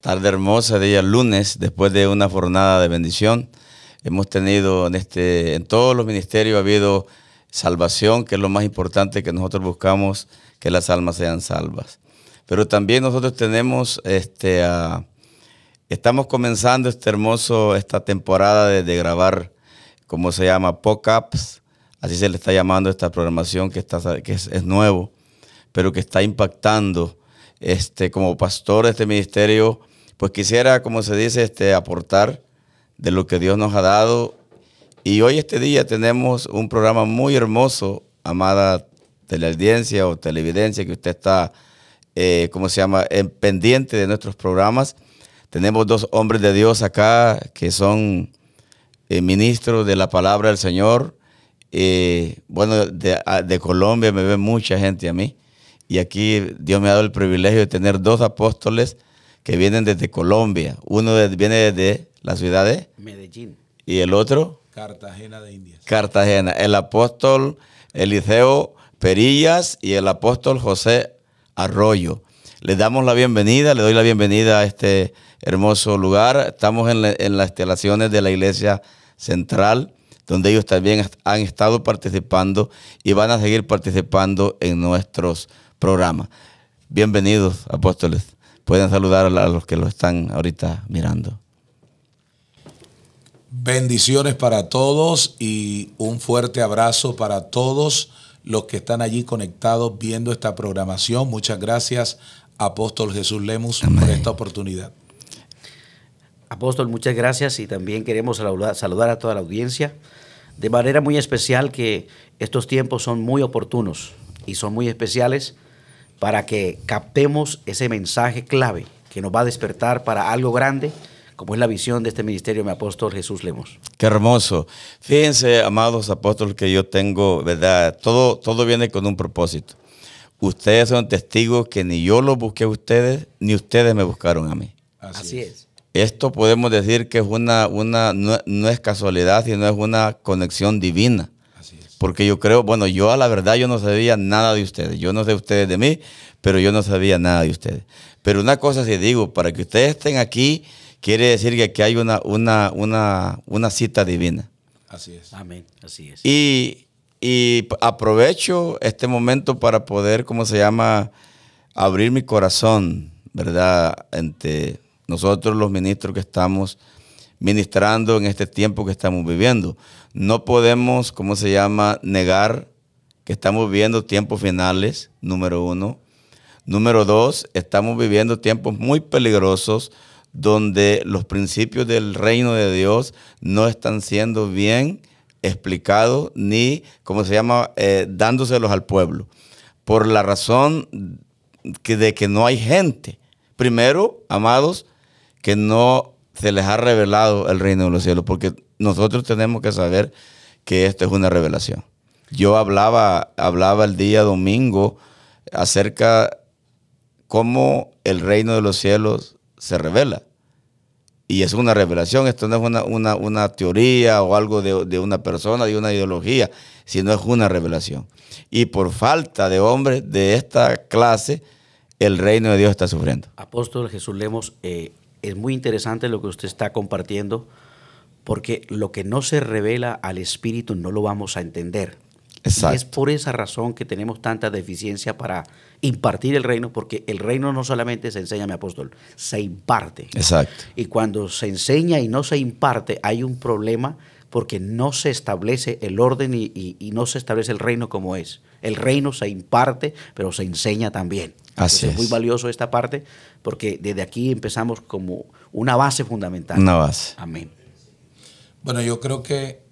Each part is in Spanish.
Tarde hermosa, día lunes, después de una jornada de bendición. Hemos tenido en todos los ministerios ha habido salvación, que es lo más importante que nosotros buscamos, que las almas sean salvas. Pero también nosotros tenemos, estamos comenzando esta temporada de grabar, como se llama, POCAPS, así se le está llamando esta programación que es nuevo, pero que está impactando. Como pastor de este ministerio, pues quisiera, como se dice, aportar de lo que Dios nos ha dado. Y hoy este día tenemos un programa muy hermoso, amada teleaudiencia o televidencia, que usted está, pendiente de nuestros programas. Tenemos dos hombres de Dios acá que son ministros de la palabra del Señor. De Colombia me ve mucha gente a mí. Y aquí Dios me ha dado el privilegio de tener dos apóstoles que vienen desde Colombia. Uno viene desde la ciudad de Medellín. Y el otro, Cartagena de Indias. Cartagena. El apóstol Eliseo Perillas y el apóstol José Arroyo. Les damos la bienvenida, le doy la bienvenida a este hermoso lugar. Estamos en las instalaciones de la Iglesia Central, donde ellos también han estado participando y van a seguir participando en nuestros programas. Bienvenidos, apóstoles. Pueden saludar a los que lo están ahorita mirando. Bendiciones para todos y un fuerte abrazo para todos los que están allí conectados viendo esta programación. Muchas gracias, Apóstol Jesús Lemus, por esta oportunidad. Apóstol, muchas gracias y también queremos saludar a toda la audiencia. De manera muy especial que estos tiempos son muy oportunos y son muy especiales para que captemos ese mensaje clave que nos va a despertar para algo grande, como es la visión de este ministerio, mi apóstol Jesús Lemus. Qué hermoso. Fíjense, amados apóstoles, que yo tengo, ¿verdad? Todo viene con un propósito. Ustedes son testigos que ni yo los busqué a ustedes, ni ustedes me buscaron a mí. Así es. Esto podemos decir que es no es casualidad, sino es una conexión divina. Así es. Porque yo creo, yo a la verdad yo no sabía nada de ustedes. Yo no sé ustedes de mí, pero yo no sabía nada de ustedes. Pero una cosa sí digo, para que ustedes estén aquí, quiere decir que aquí hay una cita divina. Así es. Amén. Así es. Y aprovecho este momento para poder, abrir mi corazón, ¿verdad? Ante nosotros los ministros que estamos ministrando en este tiempo que estamos viviendo. No podemos, negar que estamos viviendo tiempos finales, número uno. Número dos, estamos viviendo tiempos muy peligrosos donde los principios del reino de Dios no están siendo bien explicados ni, dándoselos al pueblo. Por la razón de que no hay gente. Primero, amados, que no se les ha revelado el reino de los cielos, porque nosotros tenemos que saber que esto es una revelación. Yo hablaba el día domingo acerca cómo el reino de los cielos se revela. Y es una revelación, esto no es una teoría o algo de una persona, de una ideología, sino es una revelación. Y por falta de hombres de esta clase, el reino de Dios está sufriendo. Apóstol Jesús Lemus, es muy interesante lo que usted está compartiendo, porque lo que no se revela al Espíritu no lo vamos a entender. Exacto. Y es por esa razón que tenemos tanta deficiencia para impartir el reino, porque el reino no solamente se enseña, mi apóstol, se imparte. Exacto. Y cuando se enseña y no se imparte, hay un problema porque no se establece el orden y no se establece el reino como es. El reino se imparte, pero se enseña también. Así es muy valioso esta parte, porque desde aquí empezamos como una base fundamental. Una base. Amén. Bueno, yo creo que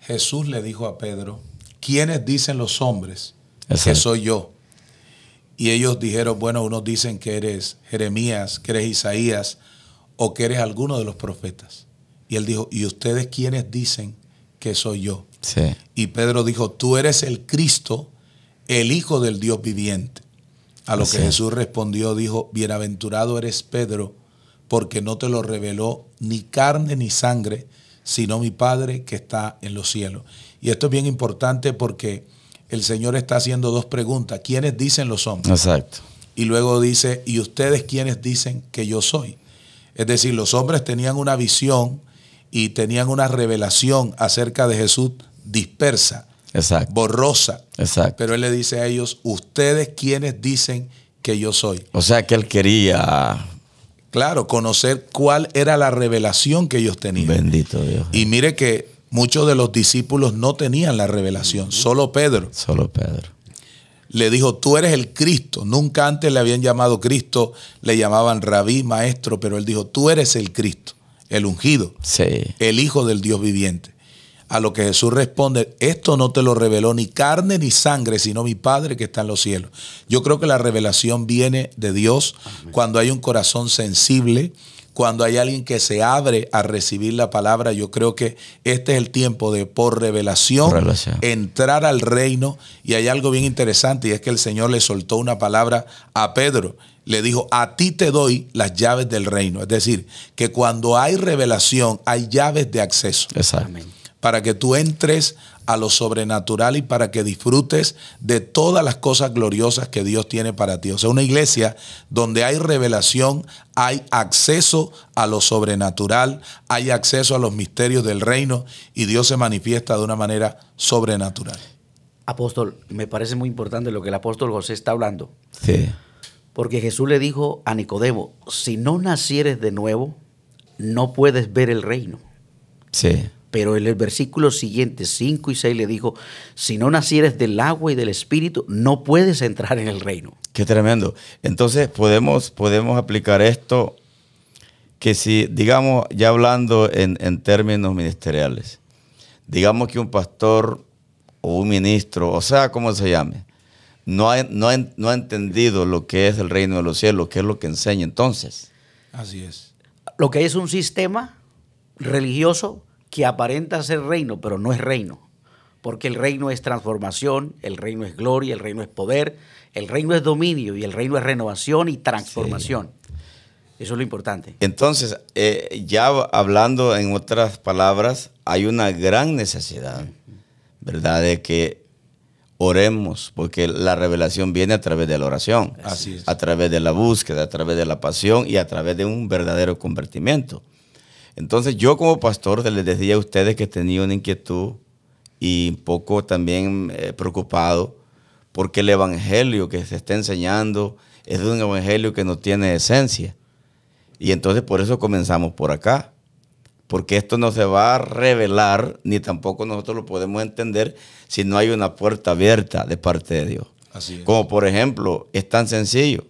Jesús le dijo a Pedro, ¿quiénes dicen los hombres que soy yo? Y ellos dijeron, bueno, unos dicen que eres Jeremías, que eres Isaías o que eres alguno de los profetas. Y él dijo, ¿y ustedes quiénes dicen que soy yo? Sí. Y Pedro dijo, tú eres el Cristo, el Hijo del Dios viviente. A lo que Jesús respondió, dijo, bienaventurado eres Pedro, porque no te lo reveló ni carne ni sangre, sino mi Padre que está en los cielos. Y esto es bien importante porque el Señor está haciendo dos preguntas. ¿Quiénes dicen los hombres? Exacto. Y luego dice, ¿y ustedes quiénes dicen que yo soy? Es decir, los hombres tenían una visión y tenían una revelación acerca de Jesús dispersa, Exacto. borrosa. Exacto. Pero él le dice a ellos, ustedes quienes dicen que yo soy. O sea que él quería... Claro, conocer cuál era la revelación que ellos tenían. Bendito Dios. Y mire que muchos de los discípulos no tenían la revelación, solo Pedro. Solo Pedro. Le dijo, tú eres el Cristo. Nunca antes le habían llamado Cristo, le llamaban rabí, maestro, pero él dijo, tú eres el Cristo, el ungido, Sí. el Hijo del Dios viviente. A lo que Jesús responde, esto no te lo reveló ni carne ni sangre, sino mi Padre que está en los cielos. Yo creo que la revelación viene de Dios. Amén. Cuando hay un corazón sensible, cuando hay alguien que se abre a recibir la palabra. Yo creo que este es el tiempo de, por revelación, entrar al reino. Y hay algo bien interesante, y es que el Señor le soltó una palabra a Pedro. Le dijo, a ti te doy las llaves del reino. Es decir, que cuando hay revelación, hay llaves de acceso. Exacto. Amén. Para que tú entres a lo sobrenatural y para que disfrutes de todas las cosas gloriosas que Dios tiene para ti. O sea, una iglesia donde hay revelación, hay acceso a lo sobrenatural, hay acceso a los misterios del reino y Dios se manifiesta de una manera sobrenatural. Apóstol, me parece muy importante lo que el apóstol José está hablando. Sí. Porque Jesús le dijo a Nicodemo, si no nacieres de nuevo, no puedes ver el reino. Sí. Pero en el versículo siguiente, 5 y 6, le dijo, si no nacieres del agua y del espíritu, no puedes entrar en el reino. Qué tremendo. Entonces podemos aplicar esto, que si, digamos, ya hablando en términos ministeriales, digamos que un pastor o un ministro, o sea, como se llame, no ha entendido lo que es el reino de los cielos, qué es lo que enseña entonces. Así es. Lo que es un sistema religioso que aparenta ser reino, pero no es reino. Porque el reino es transformación, el reino es gloria, el reino es poder, el reino es dominio y el reino es renovación y transformación. Sí. Eso es lo importante. Entonces, ya hablando en otras palabras, hay una gran necesidad, ¿verdad?, de que oremos, porque la revelación viene a través de la oración, así es, a través de la búsqueda, a través de la pasión y a través de un verdadero convertimiento. Entonces yo como pastor les decía a ustedes que tenía una inquietud y un poco también preocupado porque el evangelio que se está enseñando es de un evangelio que no tiene esencia. Y entonces por eso comenzamos por acá, porque esto no se va a revelar ni tampoco nosotros lo podemos entender si no hay una puerta abierta de parte de Dios. Así es. Como por ejemplo, es tan sencillo.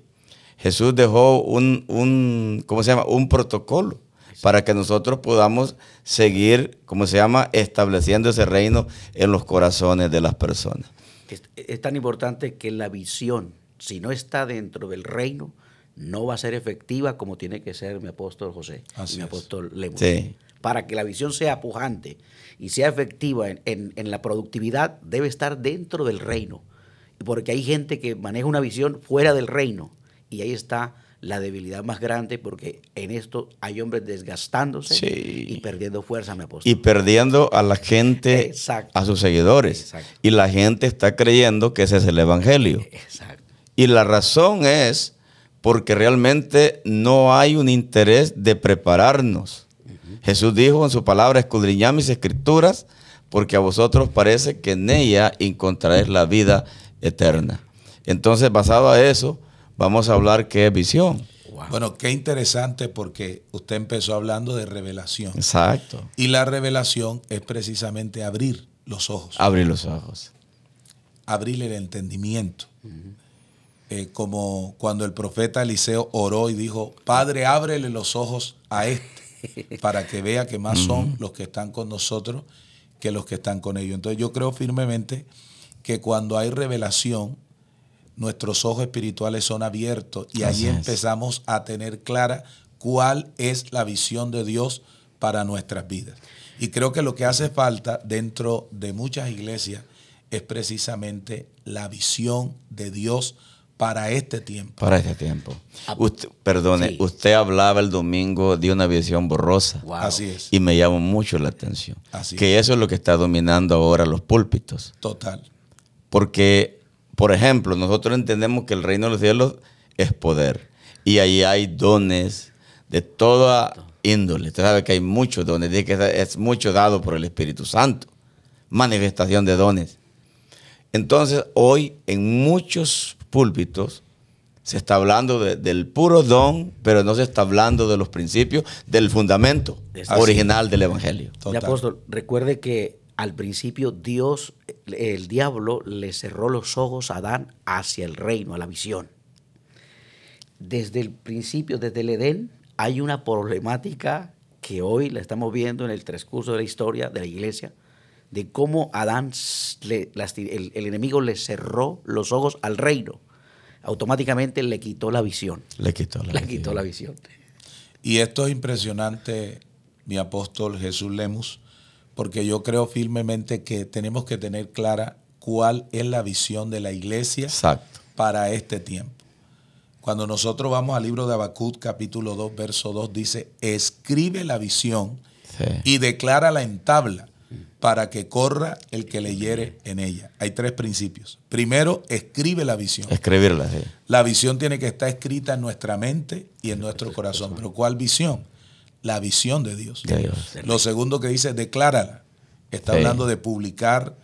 Jesús dejó un protocolo para que nosotros podamos seguir, estableciendo ese reino en los corazones de las personas. Es tan importante que la visión, si no está dentro del reino, no va a ser efectiva como tiene que ser mi apóstol José y mi apóstol Lemus. Sí. Para que la visión sea pujante y sea efectiva en la productividad, debe estar dentro del reino. Porque hay gente que maneja una visión fuera del reino y ahí está la debilidad más grande, porque en esto hay hombres desgastándose, sí, y perdiendo fuerza, mi apóstol. Y perdiendo a la gente, exacto, a sus seguidores. Exacto. Y la gente está creyendo que ese es el evangelio. Exacto. Y la razón es porque realmente no hay un interés de prepararnos. Jesús dijo en su palabra, escudriñad mis escrituras, porque a vosotros parece que en ella encontraréis la vida eterna. Entonces, basado a eso, vamos a hablar qué es visión. Wow. Bueno, qué interesante, porque usted empezó hablando de revelación. Exacto. Y la revelación es precisamente abrir los ojos. Abrir los ojos. Abrir el entendimiento. Como cuando el profeta Eliseo oró y dijo, Padre, ábrele los ojos a este, para que vea que más son los que están con nosotros que los que están con ellos. Entonces yo creo firmemente que cuando hay revelación, nuestros ojos espirituales son abiertos y allí empezamos a tener clara cuál es la visión de Dios para nuestras vidas. Y creo que lo que hace falta dentro de muchas iglesias es precisamente la visión de Dios para este tiempo. Para este tiempo. Usted hablaba el domingo de una visión borrosa. Wow. Así es. Y me llamó mucho la atención. Así que es. Eso es lo que está dominando ahora los púlpitos. Total. Porque, por ejemplo, nosotros entendemos que el reino de los cielos es poder. Y ahí hay dones de toda índole. Usted sabe que hay muchos dones, dice que es mucho dado por el Espíritu Santo, manifestación de dones. Entonces, hoy en muchos púlpitos se está hablando del puro don, pero no se está hablando de los principios, del fundamento original del Evangelio. Y apóstol, recuerde que al principio Dios, el diablo, le cerró los ojos a Adán hacia el reino, a la visión. Desde el principio, desde el Edén, hay una problemática que hoy la estamos viendo en el transcurso de la historia de la iglesia, de cómo Adán, el enemigo le cerró los ojos al reino. Automáticamente le quitó la visión. Le quitó la visión. Y esto es impresionante, mi apóstol Jesús Lemus, porque yo creo firmemente que tenemos que tener clara cuál es la visión de la iglesia para este tiempo. Cuando nosotros vamos al libro de Habacuc, capítulo 2, verso 2, dice, escribe la visión y declárala en tabla para que corra el que leyere en ella. Hay 3 principios. Primero, escribe la visión. Escribirla, sí. La visión tiene que estar escrita en nuestra mente y en nuestro corazón. ¿Pero cuál visión? La visión de Dios. Lo segundo que dice, declárala. Está hablando de publicar,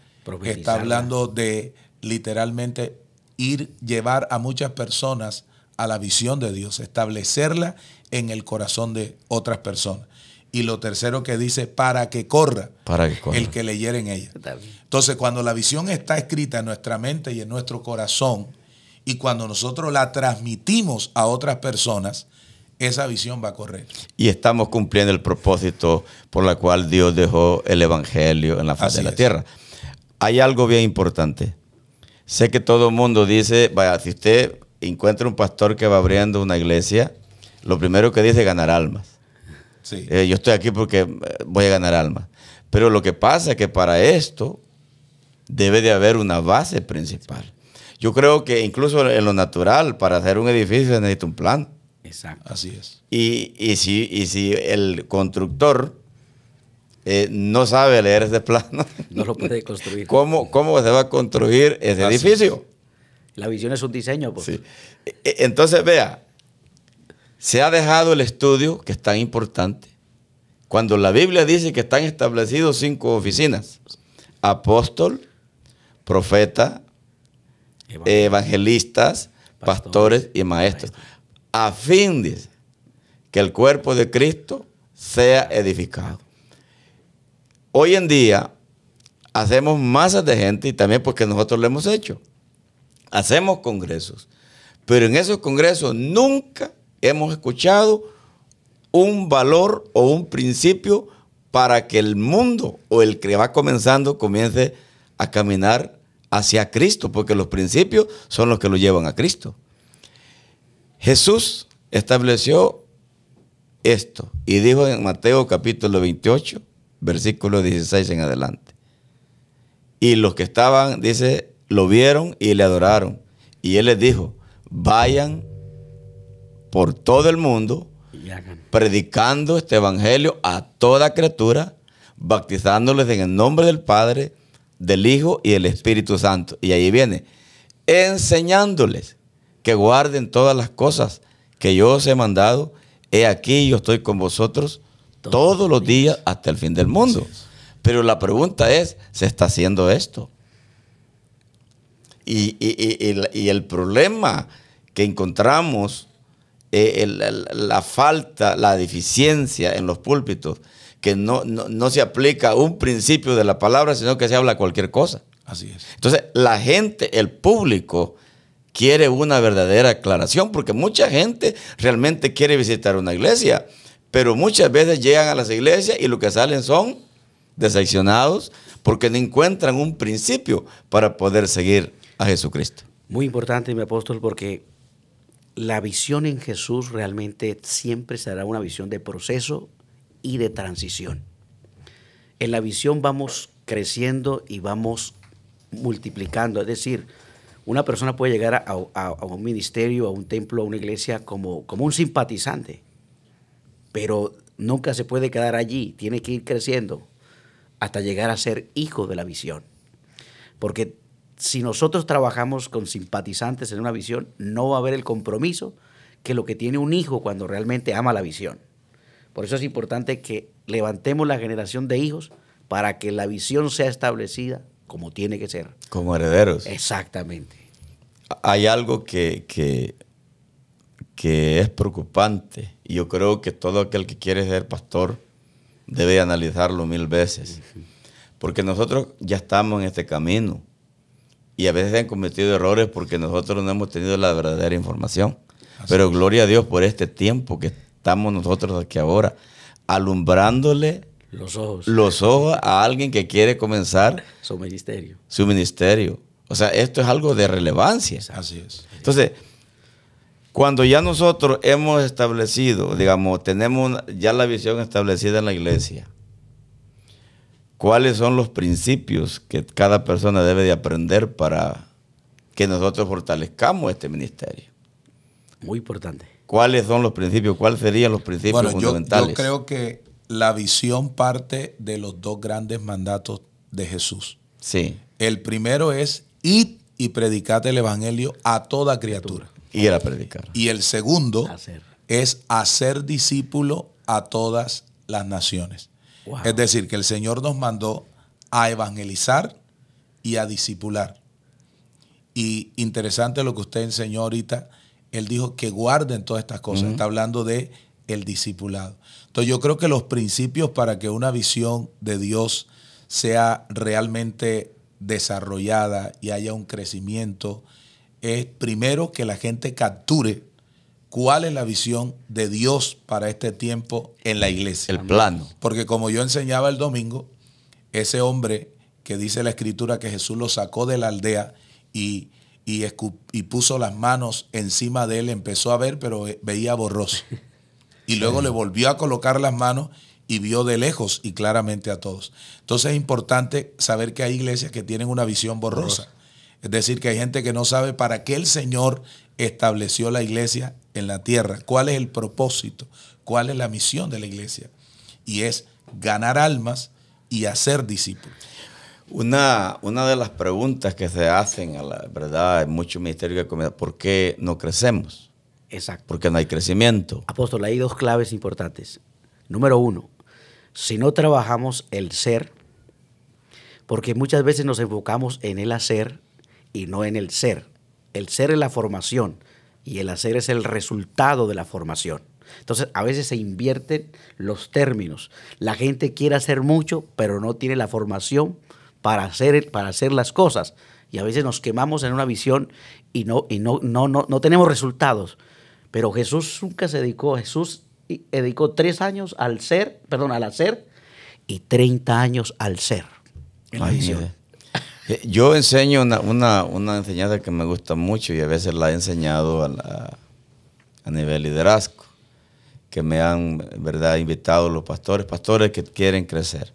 está hablando de literalmente llevar a muchas personas a la visión de Dios, establecerla en el corazón de otras personas. Y lo tercero que dice, para que corra el que leyera en ella. Entonces, cuando la visión está escrita en nuestra mente y en nuestro corazón, y cuando nosotros la transmitimos a otras personas, esa visión va a correr. Y estamos cumpliendo el propósito por la cual Dios dejó el Evangelio en la faz de la tierra. Hay algo bien importante. Sé que todo el mundo dice, vaya, si usted encuentra un pastor que va abriendo una iglesia, lo primero que dice es ganar almas. Sí. Yo estoy aquí porque voy a ganar almas. Pero lo que pasa es que para esto debe de haber una base principal. Yo creo que incluso en lo natural, para hacer un edificio se necesita un plan. Exacto. Así es. Y si el constructor no sabe leer ese plano, no lo puede construir. ¿Cómo se va a construir ese edificio? La visión es un diseño. Pues. Sí. Entonces, vea, se ha dejado el estudio, que es tan importante. Cuando la Biblia dice que están establecidos 5 oficinas: apóstol, profeta, evangelistas, pastores y maestros. A fin, dice, que el cuerpo de Cristo sea edificado. Hoy en día hacemos masas de gente, y también porque nosotros lo hemos hecho. Hacemos congresos, pero en esos congresos nunca hemos escuchado un valor o un principio para que el mundo o el que va comenzando comience a caminar hacia Cristo, porque los principios son los que lo llevan a Cristo. Jesús estableció esto y dijo en Mateo capítulo 28, versículo 16 en adelante. Y los que estaban, dice, lo vieron y le adoraron. Y él les dijo, vayan por todo el mundo predicando este evangelio a toda criatura, bautizándoles en el nombre del Padre, del Hijo y del Espíritu Santo. Y ahí viene, enseñándoles que guarden todas las cosas que yo os he mandado. He aquí, yo estoy con vosotros todos los días hasta el fin del mundo. Pero la pregunta es, ¿se está haciendo esto? Y el problema que encontramos, la falta, la deficiencia en los púlpitos, que no se aplica un principio de la palabra, sino que se habla cualquier cosa. Así es. Entonces, la gente, el público, quiere una verdadera aclaración, porque mucha gente realmente quiere visitar una iglesia, pero muchas veces llegan a las iglesias y lo que salen son decepcionados porque no encuentran un principio para poder seguir a Jesucristo. Muy importante, mi apóstol, porque la visión en Jesús realmente siempre será una visión de proceso y de transición. En la visión vamos creciendo y vamos multiplicando, es decir, una persona puede llegar a un ministerio, a un templo, a una iglesia como un simpatizante, pero nunca se puede quedar allí, tiene que ir creciendo hasta llegar a ser hijo de la visión. Porque si nosotros trabajamos con simpatizantes en una visión, no va a haber el compromiso que lo que tiene un hijo cuando realmente ama la visión. Por eso es importante que levantemos la generación de hijos para que la visión sea establecida como tiene que ser. Como herederos. Exactamente. Hay algo que es preocupante, y yo creo que todo aquel que quiere ser pastor debe analizarlo 1000 veces, porque nosotros ya estamos en este camino y a veces se han cometido errores porque nosotros no hemos tenido la verdadera información. Pero gloria a Dios por este tiempo que estamos nosotros aquí ahora, alumbrándole los ojos a alguien que quiere comenzar su ministerio. Su ministerio. O sea, esto es algo de relevancia. Así es. Entonces, cuando ya nosotros hemos establecido, digamos, tenemos ya la visión establecida en la iglesia, ¿cuáles son los principios que cada persona debe de aprender para que nosotros fortalezcamos este ministerio? Muy importante. ¿Cuáles son los principios? ¿Cuáles serían los principios fundamentales? Yo creo que la visión parte de los 2 grandes mandatos de Jesús. Sí. El primero es id y predicad el evangelio a toda criatura. Ir a predicar. Y el segundo es hacer discípulo a todas las naciones. Wow. Es decir, que el Señor nos mandó a evangelizar y a discipular. Y interesante lo que usted enseñó ahorita. Él dijo que guarden todas estas cosas. Está hablando de el discipulado. Entonces yo creo que los principios para que una visión de Dios sea realmente desarrollada y haya un crecimiento es primero que la gente capture cuál es la visión de Dios para este tiempo en la iglesia. El plano. Porque como yo enseñaba el domingo, ese hombre que dice la Escritura que Jesús lo sacó de la aldea y puso las manos encima de él, empezó a ver, pero veía borroso. Y luego le volvió a colocar las manos y vio de lejos y claramente a todos. Entonces es importante saber que hay iglesias que tienen una visión borrosa. Es decir, que hay gente que no sabe para qué el Señor estableció la iglesia en la tierra. ¿Cuál es el propósito? ¿Cuál es la misión de la iglesia? Y es ganar almas y hacer discípulos. Una de las preguntas que se hacen, a la verdad, en muchos ministerios que comienzan, ¿por qué no crecemos? Exacto. Porque no hay crecimiento. Apóstol, hay 2 claves importantes. Número 1, si no trabajamos el ser, porque muchas veces nos enfocamos en el hacer y no en el ser. El ser es la formación y el hacer es el resultado de la formación. Entonces, a veces se invierten los términos. La gente quiere hacer mucho, pero no tiene la formación para hacer las cosas. Y a veces nos quemamos en una visión y no tenemos resultados. Pero Jesús nunca se dedicó. Jesús dedicó 3 años al hacer y 30 años al ser en la visión. Yo enseño una enseñanza que me gusta mucho y a veces la he enseñado a nivel liderazgo, que me han, ¿verdad?, invitado los pastores que quieren crecer.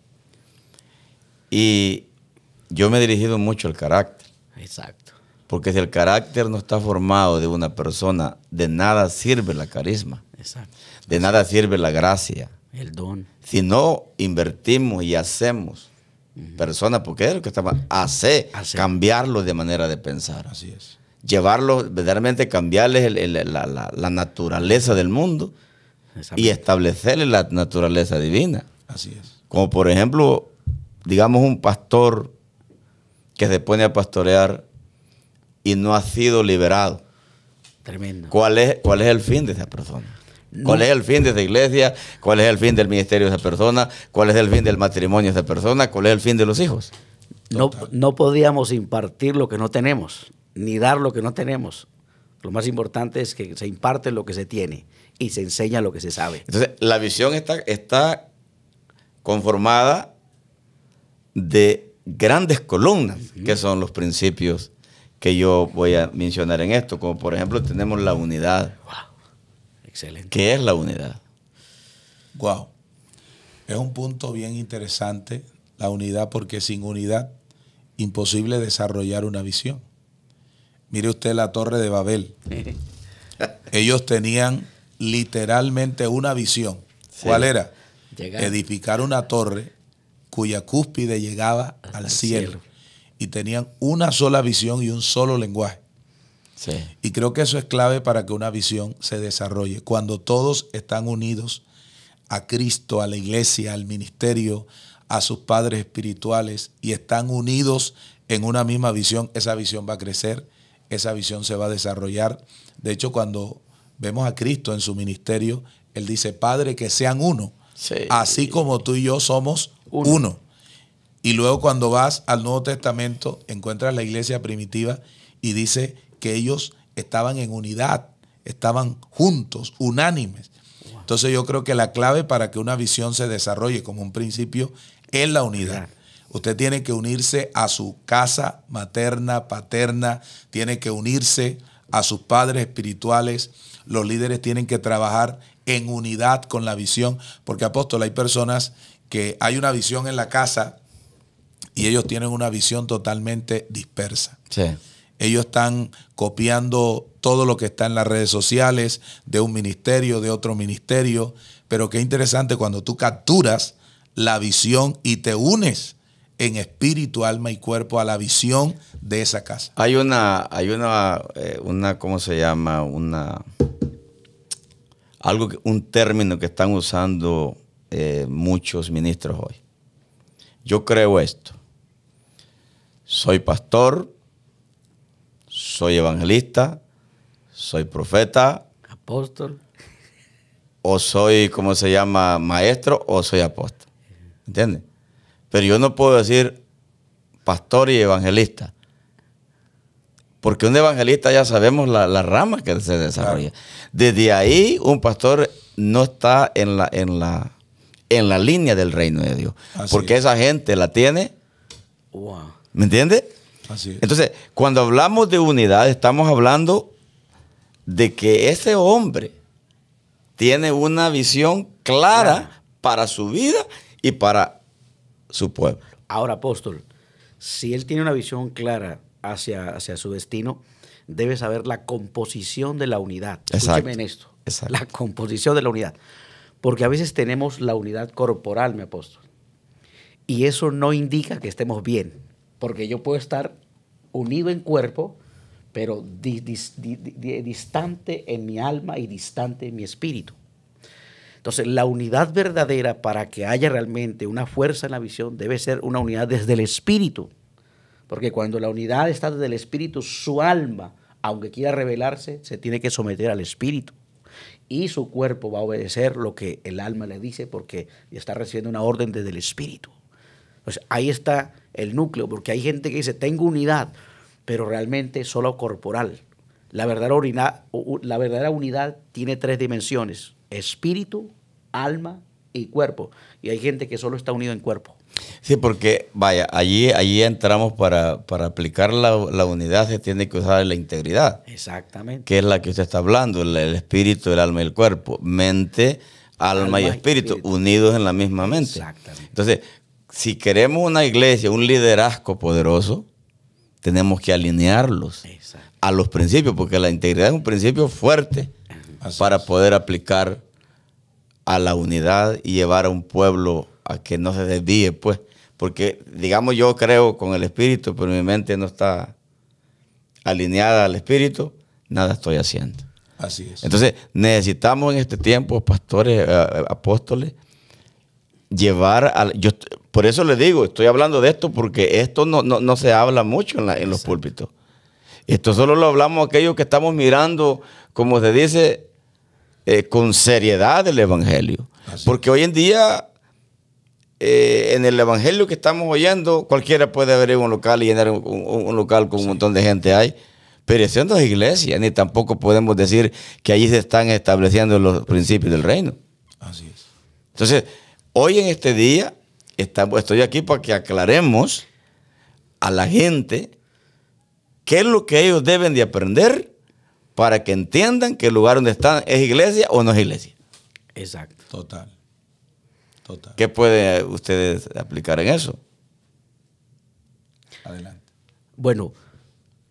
Y yo me he dirigido mucho al carácter. Exacto. Porque si el carácter no está formado de una persona, de nada sirve la carisma. Exacto. De nada sirve la gracia. El don. Si no invertimos y hacemos personas, porque es lo que estamos, hacer, cambiarlo de manera de pensar. Así es. Llevarlo, verdaderamente cambiarles la naturaleza del mundo y establecerle la naturaleza divina. Así es. Como por ejemplo, digamos un pastor que se pone a pastorear y no ha sido liberado. Tremendo. ¿Cuál es el fin de esa persona? ¿Cuál es el fin de esa iglesia? ¿Cuál es el fin del ministerio de esa persona? ¿Cuál es el fin del matrimonio de esa persona? ¿Cuál es el fin de los hijos? No podíamos impartir lo que no tenemos, ni dar lo que no tenemos. Lo más importante es que se imparte lo que se tiene y se enseña lo que se sabe. Entonces, la visión está conformada de grandes columnas, que son los principios que yo voy a mencionar en esto. Como por ejemplo, tenemos la unidad. Wow. Excelente. ¿Qué es la unidad? Wow. Es un punto bien interesante, la unidad, porque sin unidad, imposible desarrollar una visión. Mire usted la Torre de Babel. Ellos tenían literalmente una visión. Sí. ¿Cuál era? Edificar una torre cuya cúspide llegaba al cielo. Y tenían una sola visión y un solo lenguaje. Sí. Y creo que eso es clave para que una visión se desarrolle. Cuando todos están unidos a Cristo, a la iglesia, al ministerio, a sus padres espirituales y están unidos en una misma visión, esa visión va a crecer, esa visión se va a desarrollar. De hecho, cuando vemos a Cristo en su ministerio, Él dice, Padre, que sean uno, Sí. así como tú y yo somos uno. Y luego cuando vas al Nuevo Testamento, encuentras la iglesia primitiva y dice que ellos estaban en unidad, estaban juntos, unánimes. Entonces yo creo que la clave para que una visión se desarrolle como un principio es la unidad. Usted tiene que unirse a su casa materna, paterna, tiene que unirse a sus padres espirituales. Los líderes tienen que trabajar en unidad con la visión, porque apóstol, hay personas que hay una visión en la casa y ellos tienen una visión totalmente dispersa. Sí. Ellos están copiando todo lo que está en las redes sociales, de un ministerio, de otro ministerio, pero qué interesante cuando tú capturas la visión y te unes en espíritu, alma y cuerpo a la visión de esa casa. Hay una, ¿cómo se llama? Un término que están usando muchos ministros hoy. Yo creo esto. Soy pastor, soy evangelista, soy profeta, apóstol, o soy, ¿cómo se llama? Maestro, o soy apóstol. ¿Entiendes? Pero yo no puedo decir pastor y evangelista. Porque un evangelista ya sabemos las ramas que se desarrolla. Claro. Desde ahí un pastor no está en la línea del reino de Dios. Así porque esa gente la tiene. Wow. ¿Me entiendes? Así es. Entonces, cuando hablamos de unidad, estamos hablando de que ese hombre tiene una visión clara para su vida y para su pueblo. Ahora, apóstol, si él tiene una visión clara hacia su destino, debe saber la composición de la unidad. Escúcheme en esto. Exacto. La composición de la unidad. Porque a veces tenemos la unidad corporal, mi apóstol. Y eso no indica que estemos bien. Porque yo puedo estar unido en cuerpo, pero distante en mi alma y distante en mi espíritu. Entonces, la unidad verdadera para que haya realmente una fuerza en la visión debe ser una unidad desde el espíritu. Porque cuando la unidad está desde el espíritu, su alma, aunque quiera rebelarse, se tiene que someter al espíritu. Y su cuerpo va a obedecer lo que el alma le dice porque está recibiendo una orden desde el espíritu. Entonces, ahí está el núcleo, porque hay gente que dice, tengo unidad, pero realmente solo corporal. La verdadera unidad tiene 3 dimensiones: espíritu, alma y cuerpo. Y hay gente que solo está unido en cuerpo. Sí, porque, vaya, allí entramos para aplicar la unidad, se tiene que usar la integridad. Exactamente. Que es la que usted está hablando, el espíritu, el alma y el cuerpo. Mente, alma y espíritu, unidos en la misma mente. Exactamente. Entonces, si queremos una iglesia, un liderazgo poderoso, tenemos que alinearlos a los principios, porque la integridad es un principio fuerte para poder aplicar a la unidad y llevar a un pueblo a que no se desvíe, pues. Porque, digamos, yo creo con el espíritu, pero mi mente no está alineada al espíritu, nada estoy haciendo. Así es. Entonces, necesitamos en este tiempo, pastores, apóstoles, por eso les digo, estoy hablando de esto porque esto no se habla mucho en los púlpitos. Esto solo lo hablamos aquellos que estamos mirando, como se dice, con seriedad el evangelio. Porque hoy en día, en el evangelio que estamos oyendo, cualquiera puede abrir un local y llenar un local con un montón de gente ahí. Pero eso no es iglesia, ni tampoco podemos decir que allí se están estableciendo los principios del reino. Así es. Entonces, hoy en este día, estoy aquí para que aclaremos a la gente qué es lo que ellos deben de aprender para que entiendan que el lugar donde están es iglesia o no es iglesia. Exacto. Total. ¿Qué pueden ustedes aplicar en eso? Adelante. Bueno,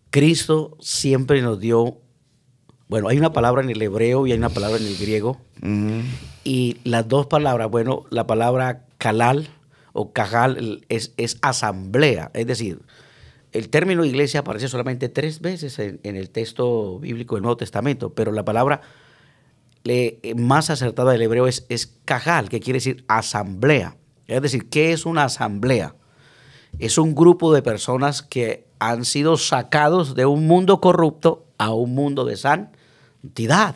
Cristo siempre nos dio, bueno, hay una palabra en el hebreo y hay una palabra en el griego. Y las dos palabras, bueno, la palabra kalal o cajal es asamblea, es decir, el término iglesia aparece solamente 3 veces en el texto bíblico del Nuevo Testamento, pero la palabra más acertada del hebreo es cajal, que quiere decir asamblea. Es decir, ¿qué es una asamblea? Es un grupo de personas que han sido sacados de un mundo corrupto a un mundo de santidad.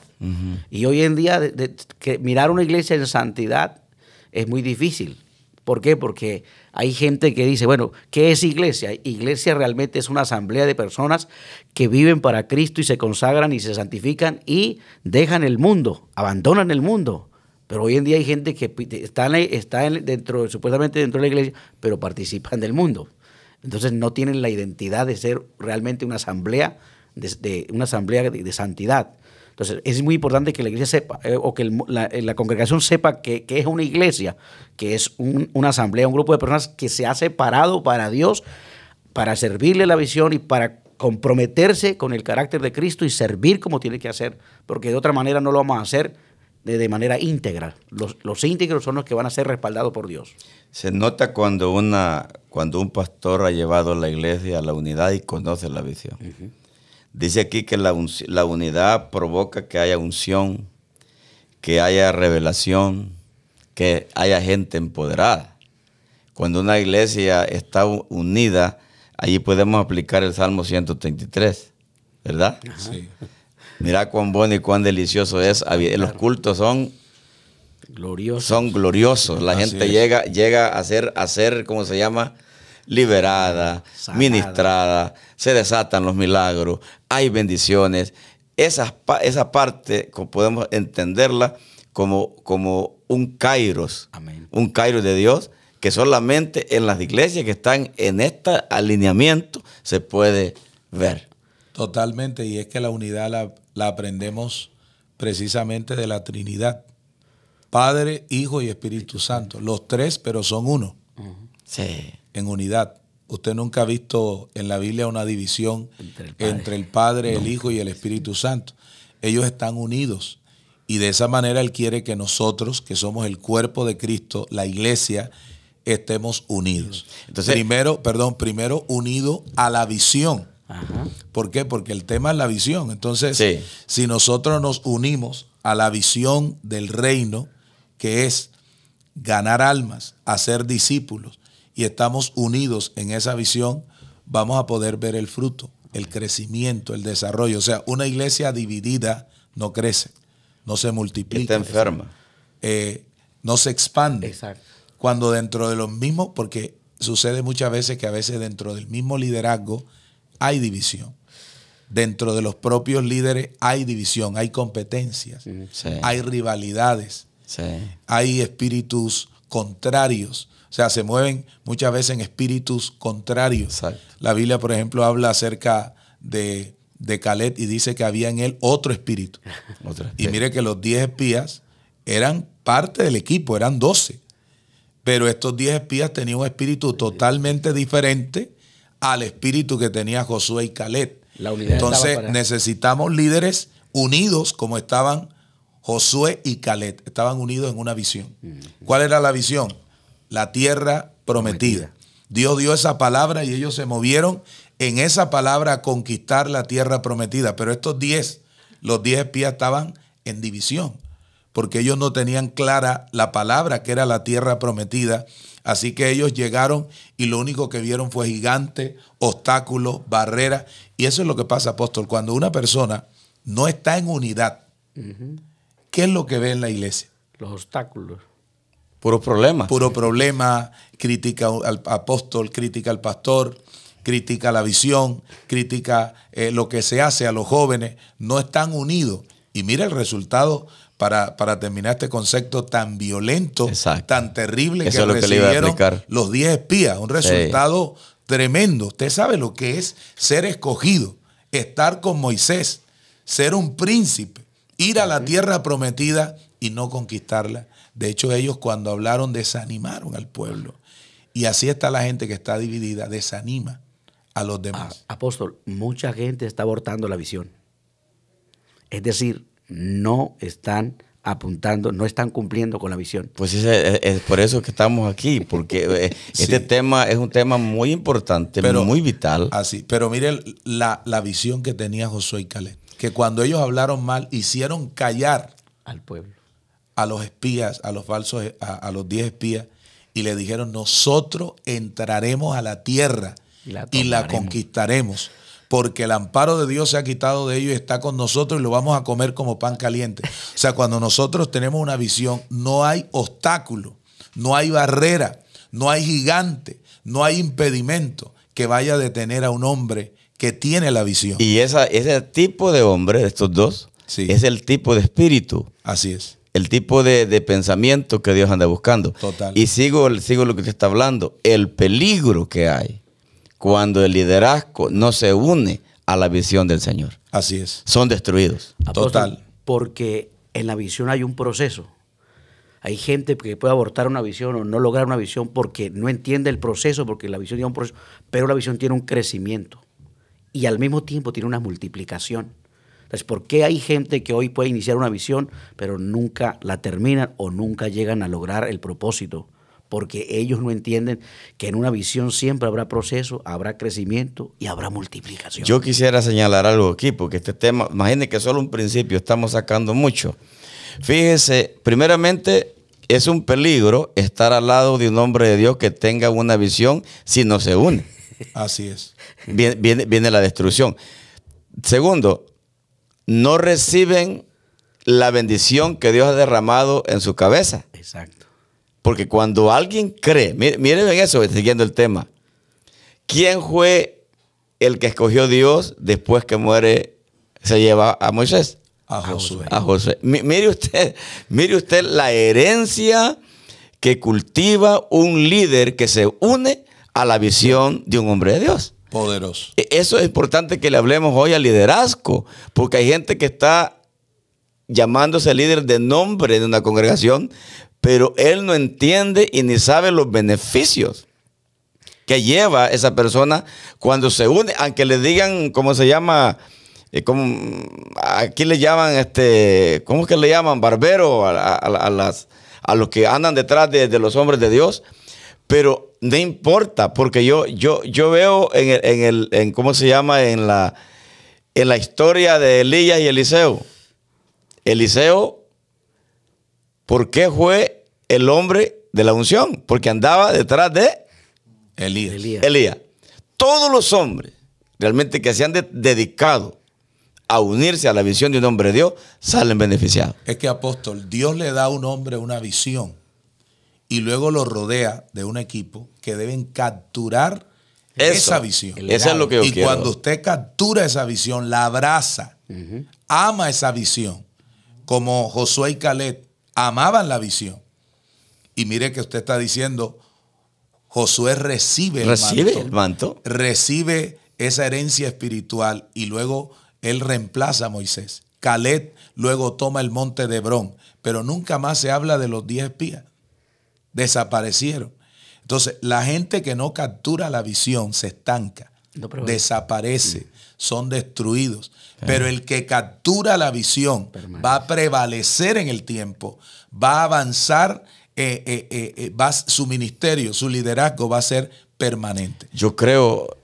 Y hoy en día que mirar una iglesia en santidad es muy difícil. ¿Por qué? Porque hay gente que dice, bueno, ¿qué es iglesia? Iglesia realmente es una asamblea de personas que viven para Cristo y se consagran y se santifican y dejan el mundo, abandonan el mundo. Pero hoy en día hay gente que supuestamente dentro de la iglesia, pero participan del mundo. Entonces no tienen la identidad de ser realmente una asamblea de santidad. Entonces es muy importante que la iglesia sepa, o que la congregación sepa que es una iglesia, que es una asamblea, un grupo de personas que se ha separado para Dios, para servirle la visión y para comprometerse con el carácter de Cristo y servir como tiene que hacer, porque de otra manera no lo vamos a hacer de manera íntegra. Los íntegros son los que van a ser respaldados por Dios. Se nota cuando un pastor ha llevado a la iglesia a la unidad y conoce la visión. Dice aquí que la unidad provoca que haya unción, que haya revelación, que haya gente empoderada. Cuando una iglesia está unida, allí podemos aplicar el Salmo 133, ¿verdad? Sí. Mira cuán bueno y cuán delicioso es. Los cultos son gloriosos. La gente llega a ser, ¿cómo se llama? Liberada, sanada, ministrada, se desatan los milagros, hay bendiciones. Esa parte podemos entenderla como un kairos, amén, un kairos de Dios, que solamente en las iglesias que están en este alineamiento se puede ver. Totalmente, y es que la unidad la aprendemos precisamente de la Trinidad. Padre, Hijo y Espíritu Santo. Los tres, pero son uno. Sí. En unidad. Usted nunca ha visto en la Biblia una división entre el Padre, el Hijo y el Espíritu Santo. Ellos están unidos. Y de esa manera Él quiere que nosotros, que somos el cuerpo de Cristo, la iglesia, estemos unidos. Entonces, primero unido a la visión. Ajá. ¿Por qué? Porque el tema es la visión. Entonces, sí, si nosotros nos unimos a la visión del reino, que es ganar almas, hacer discípulos, y estamos unidos en esa visión, vamos a poder ver el fruto, el crecimiento, el desarrollo. O sea, una iglesia dividida no crece, no se multiplica. está enferma. No se expande. Exacto. Cuando dentro de los mismos, porque sucede muchas veces que a veces dentro del mismo liderazgo hay división. Dentro de los propios líderes hay división, hay competencias, Sí. hay rivalidades, Sí. hay espíritus contrarios. O sea, se mueven muchas veces en espíritus contrarios. Exacto. La Biblia, por ejemplo, habla acerca de Caleb y dice que había en él otro espíritu. Y mire que los 10 espías eran parte del equipo, eran 12. Pero estos 10 espías tenían un espíritu totalmente diferente al espíritu que tenía Josué y Caleb. La unidad. Entonces necesitamos líderes unidos como estaban Josué y Caleb. Estaban unidos en una visión. ¿Cuál era la visión? La tierra prometida. Dios dio esa palabra y ellos se movieron en esa palabra a conquistar la tierra prometida. Pero los 10 espías estaban en división, porque ellos no tenían clara la palabra que era la tierra prometida. Así que ellos llegaron y lo único que vieron fue gigantes, obstáculos, barreras. Y eso es lo que pasa, apóstol. Cuando una persona no está en unidad, ¿qué es lo que ve en la iglesia? Los obstáculos. Puros problemas. Puro problema, crítica al apóstol, crítica al pastor, crítica la visión, crítica lo que se hace a los jóvenes. No están unidos. Y mira el resultado para terminar este concepto tan violento, exacto, tan terrible eso que es lo recibieron que los 10 espías. Un resultado tremendo. Usted sabe lo que es ser escogido, estar con Moisés, ser un príncipe, ir a la tierra prometida y no conquistarla. De hecho, ellos cuando hablaron desanimaron al pueblo. Y así está la gente que está dividida, desanima a los demás. Apóstol, mucha gente está abortando la visión. Es decir, no están apuntando, no están cumpliendo con la visión. Pues es por eso que estamos aquí, porque este tema es un tema muy importante, muy vital. Así, pero mire la visión que tenía Josué y Caleb, que cuando ellos hablaron mal, hicieron callar Al pueblo. a los espías, a los falsos, a los 10 espías, y le dijeron, nosotros entraremos a la tierra y la conquistaremos, porque el amparo de Dios se ha quitado de ellos y está con nosotros y lo vamos a comer como pan caliente. O sea, cuando nosotros tenemos una visión, no hay obstáculo, no hay barrera, no hay gigante, no hay impedimento que vaya a detener a un hombre que tiene la visión. Y ese tipo de hombre, de estos dos, Sí. es el tipo de espíritu. Así es. El tipo de pensamiento que Dios anda buscando. Total. Y sigo lo que usted está hablando. El peligro que hay cuando el liderazgo no se une a la visión del Señor. Así es. Son destruidos. Apóstol, Total. Porque en la visión hay un proceso. Hay gente que puede abortar una visión o no lograr una visión porque no entiende el proceso, porque la visión tiene un proceso, pero la visión tiene un crecimiento y al mismo tiempo tiene una multiplicación. Entonces, ¿por qué hay gente que hoy puede iniciar una visión, pero nunca la terminan o nunca llegan a lograr el propósito? Porque ellos no entienden que en una visión siempre habrá proceso, habrá crecimiento y habrá multiplicación. Yo quisiera señalar algo aquí, porque este tema, imagínense que solo un principio estamos sacando mucho. Fíjese, primeramente, es un peligro estar al lado de un hombre de Dios que tenga una visión si no se une. Así es. Viene la destrucción. Segundo, no reciben la bendición que Dios ha derramado en su cabeza. Exacto. Porque cuando alguien cree, miren eso, siguiendo el tema, ¿quién fue el que escogió Dios después que muere, se lleva a Moisés? A Josué. A Josué. Mire usted la herencia que cultiva un líder que se une a la visión de un hombre de Dios. Poderoso. Eso es importante que le hablemos hoy al liderazgo, porque hay gente que está llamándose líder de nombre de una congregación, pero él no entiende y ni sabe los beneficios que lleva esa persona cuando se une, aunque le digan, ¿cómo se llama? Aquí le llaman, ¿cómo es que le llaman? Barbero a los que andan detrás de los hombres de Dios. Pero no importa, porque yo veo ¿cómo se llama? En la historia de Elías y Eliseo. Eliseo, ¿por qué fue el hombre de la unción? Porque andaba detrás de Elías. Todos los hombres realmente que se han dedicado a unirse a la visión de un hombre de Dios salen beneficiados. Es que, apóstol, Dios le da a un hombre una visión y luego lo rodea de un equipo que deben capturar esa visión. Eso es lo que yo quiero. Y cuando usted captura esa visión, la abraza, ama esa visión, como Josué y Caleb amaban la visión. Y mire que usted está diciendo, Josué recibe el manto, recibe esa herencia espiritual y luego él reemplaza a Moisés. Caleb luego toma el monte de Hebrón, pero nunca más se habla de los 10 espías. Desaparecieron. Entonces, la gente que no captura la visión se estanca, desaparece, son destruidos. Pero el que captura la visión va a prevalecer en el tiempo, va a avanzar, su ministerio, su liderazgo va a ser permanente. Yo creo,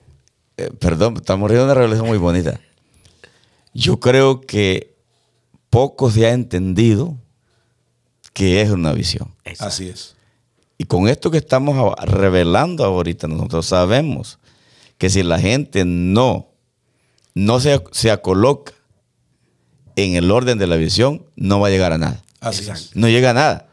perdón, estamos riendo de una revelación muy bonita. Yo creo que poco se ha entendido que es una visión. Exacto. Así es. Y con esto que estamos revelando ahorita, nosotros sabemos que si la gente no se acoloca en el orden de la visión, no va a llegar a nada. Así es. No llega a nada.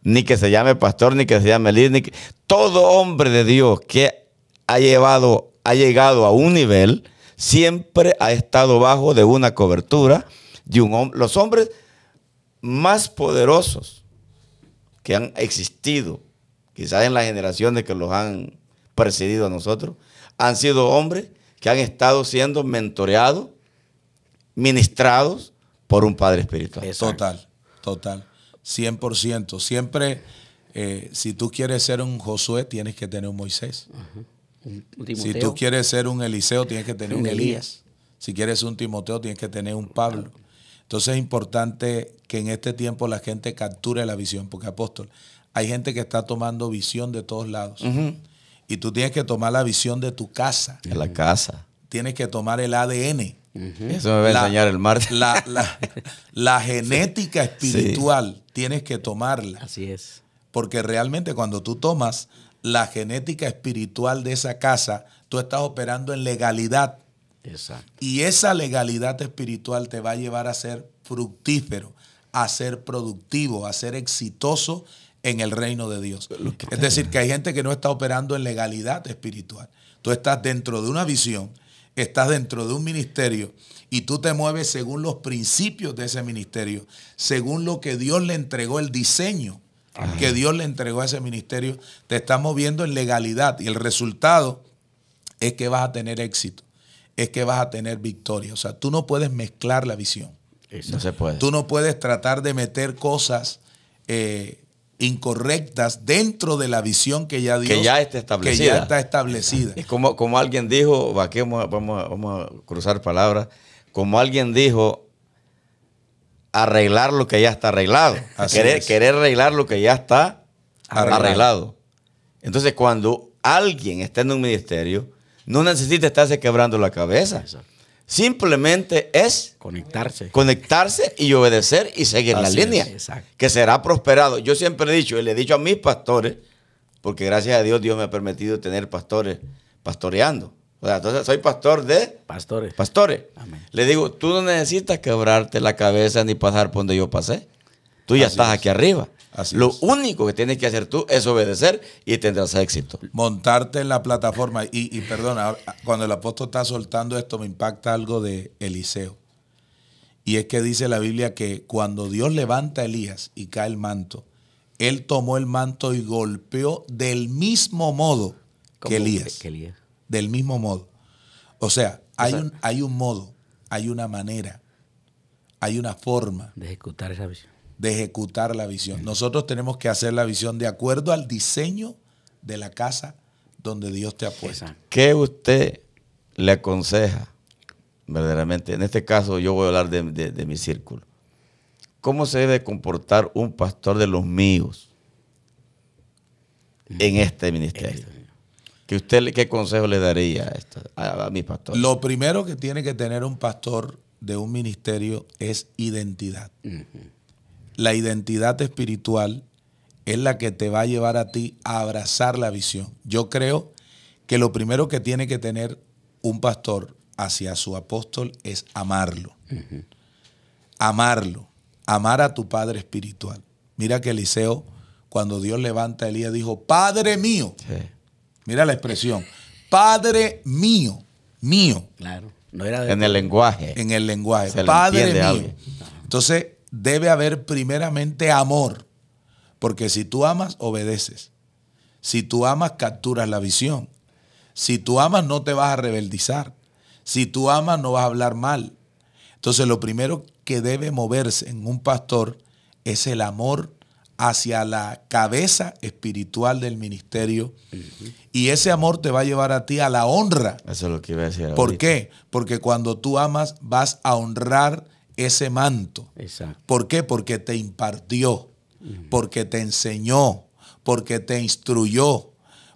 Ni que se llame pastor, ni que se llame líder, todo hombre de Dios que ha llegado a un nivel, siempre ha estado bajo de una cobertura de un hombre. Los hombres más poderosos que han existido, quizás en las generaciones que los han precedido a nosotros, han sido hombres que han estado siendo mentoreados, ministrados por un padre espiritual. Total. 100%. Siempre, si tú quieres ser un Josué, tienes que tener un Moisés. Un si tú quieres ser un Eliseo, tienes que tener un Elías. Si quieres un Timoteo, tienes que tener un Pablo. Entonces es importante que en este tiempo la gente capture la visión, porque apóstol, hay gente que está tomando visión de todos lados. Y tú tienes que tomar la visión de tu casa. De la casa. Tienes que tomar el ADN. Eso me va a enseñar el martes. La genética espiritual tienes que tomarla. Así es. Porque realmente cuando tú tomas la genética espiritual de esa casa, tú estás operando en legalidad. Exacto. Y esa legalidad espiritual te va a llevar a ser fructífero, a ser productivo, a ser exitoso en el reino de Dios. Es decir, que hay gente que no está operando en legalidad espiritual. Tú estás dentro de una visión, estás dentro de un ministerio y tú te mueves según los principios de ese ministerio, según lo que Dios le entregó, el diseño que Dios le entregó a ese ministerio, te estás moviendo en legalidad y el resultado es que vas a tener éxito, es que vas a tener victoria. O sea, tú no puedes mezclar la visión. No se puede. Tú no puedes tratar de meter cosas incorrectas dentro de la visión que ya Dios, que ya está establecida. Que ya está establecida. Es como alguien dijo, aquí vamos a cruzar palabras, como alguien dijo, arreglar lo que ya está arreglado. Querer arreglar lo que ya está arreglado. Entonces, cuando alguien está en un ministerio, no necesita estarse quebrando la cabeza. Exacto. Simplemente es conectarse y obedecer y seguir la línea, que será prosperado. Yo siempre he dicho, y le he dicho a mis pastores, porque gracias a Dios me ha permitido tener pastores pastoreando. O sea, entonces soy pastor de pastores. Amén. Le digo, tú no necesitas quebrarte la cabeza ni pasar por donde yo pasé. Tú ya estás aquí arriba. Lo único que tienes que hacer tú es obedecer y tendrás éxito. Montarte en la plataforma. Y perdona, cuando el apóstol está soltando esto me impacta algo de Eliseo. Y es que dice la Biblia que cuando Dios levanta a Elías y cae el manto, él tomó el manto y golpeó del mismo modo que Elías. Del mismo modo. O sea, hay un modo, hay una manera, hay una forma de ejecutar esa visión. De ejecutar la visión. Nosotros tenemos que hacer la visión de acuerdo al diseño de la casa donde Dios te ha puesto. ¿Qué usted le aconseja verdaderamente? En este caso yo voy a hablar de mi círculo. ¿Cómo se debe comportar un pastor de los míos en este ministerio? ¿Qué consejo le daría a mi pastor? Lo primero que tiene que tener un pastor de un ministerio es identidad. La identidad espiritual es la que te va a llevar a ti a abrazar la visión. Yo creo que lo primero que tiene que tener un pastor hacia su apóstol es amarlo. Amarlo. Amar a tu padre espiritual. Mira que Eliseo, cuando Dios levanta a Elías, dijo, Padre mío. Sí. Mira la expresión. Padre mío. Mío. Claro. No era en el lenguaje. En el lenguaje. Padre mío. Entonces, debe haber primeramente amor, porque si tú amas, obedeces. Si tú amas, capturas la visión. Si tú amas, no te vas a rebeldizar. Si tú amas, no vas a hablar mal. Entonces, lo primero que debe moverse en un pastor es el amor hacia la cabeza espiritual del ministerio. Y ese amor te va a llevar a ti a la honra. Eso es lo que iba a decir ahorita. ¿Por qué? Porque cuando tú amas, vas a honrar ese manto. Exacto. ¿Por qué? Porque te impartió, porque te enseñó, porque te instruyó,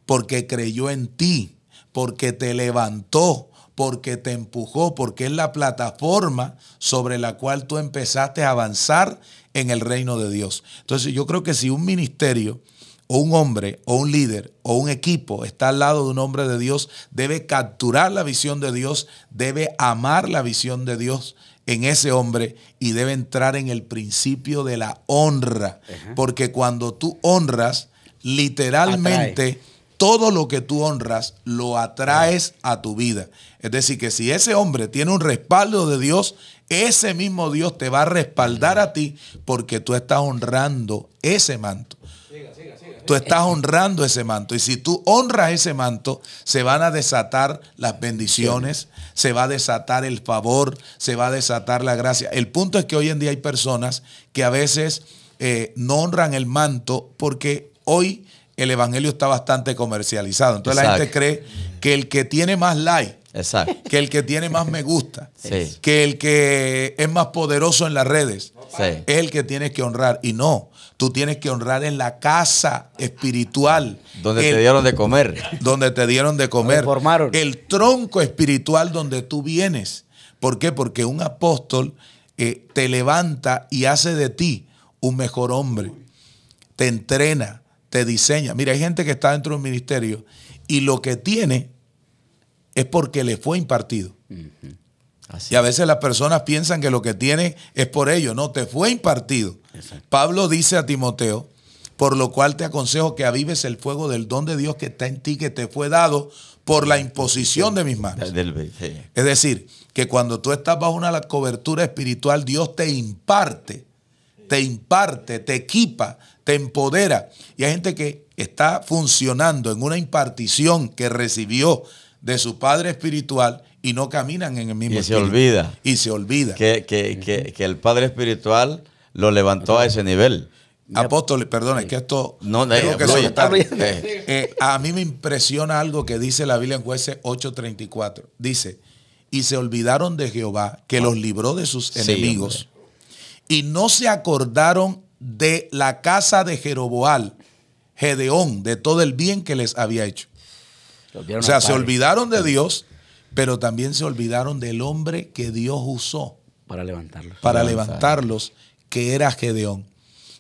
porque creyó en ti, porque te levantó, porque te empujó, porque es la plataforma sobre la cual tú empezaste a avanzar en el reino de Dios. Entonces yo creo que si un ministerio o un hombre o un líder o un equipo está al lado de un hombre de Dios, debe capturar la visión de Dios, debe amar la visión de Dios en ese hombre y debe entrar en el principio de la honra. Porque cuando tú honras, literalmente todo lo que tú honras lo atraes a tu vida. Es decir, que si ese hombre tiene un respaldo de Dios, ese mismo Dios te va a respaldar a ti porque tú estás honrando ese manto. Tú estás honrando ese manto. Y si tú honras ese manto, se van a desatar las bendiciones, se va a desatar el favor, se va a desatar la gracia. El punto es que hoy en día hay personas que a veces no honran el manto porque hoy el evangelio está bastante comercializado. Entonces la gente cree que el que tiene más like, Exacto. que el que tiene más me gusta, Sí. que el que es más poderoso en las redes, Sí. es el que tienes que honrar. Y no, tú tienes que honrar en la casa espiritual. Donde te dieron de comer. Donde te dieron de comer. Donde formaron. El tronco espiritual donde tú vienes. ¿Por qué? Porque un apóstol te levanta y hace de ti un mejor hombre. Te entrena, te diseña. Mira, hay gente que está dentro de un ministerio y lo que tiene es porque le fue impartido. Así. Y a veces las personas piensan que lo que tiene es por ello. No, te fue impartido. Exacto. Pablo dice a Timoteo, por lo cual te aconsejo que avives el fuego del don de Dios que está en ti, que te fue dado por la imposición de mis manos. Sí. Es decir, que cuando tú estás bajo una cobertura espiritual, Dios te imparte, te equipa, te empodera. Y hay gente que está funcionando en una impartición que recibió de su padre espiritual y no caminan en el mismo Y se espíritu. olvida. Y se olvida. Que el Padre Espiritual lo levantó a ese nivel. Apóstol, perdón, es que esto No, tengo que fluye. soltar. A mí me impresiona algo que dice la Biblia en Jueces 8:34. Dice, y se olvidaron de Jehová, que los libró de sus Sí, enemigos, y no se acordaron de la casa de Jeroboal, Gedeón, de todo el bien que les había hecho. O sea, se olvidaron de Dios, pero también se olvidaron del hombre que Dios usó para levantarlos. para levantarlos, que era Gedeón.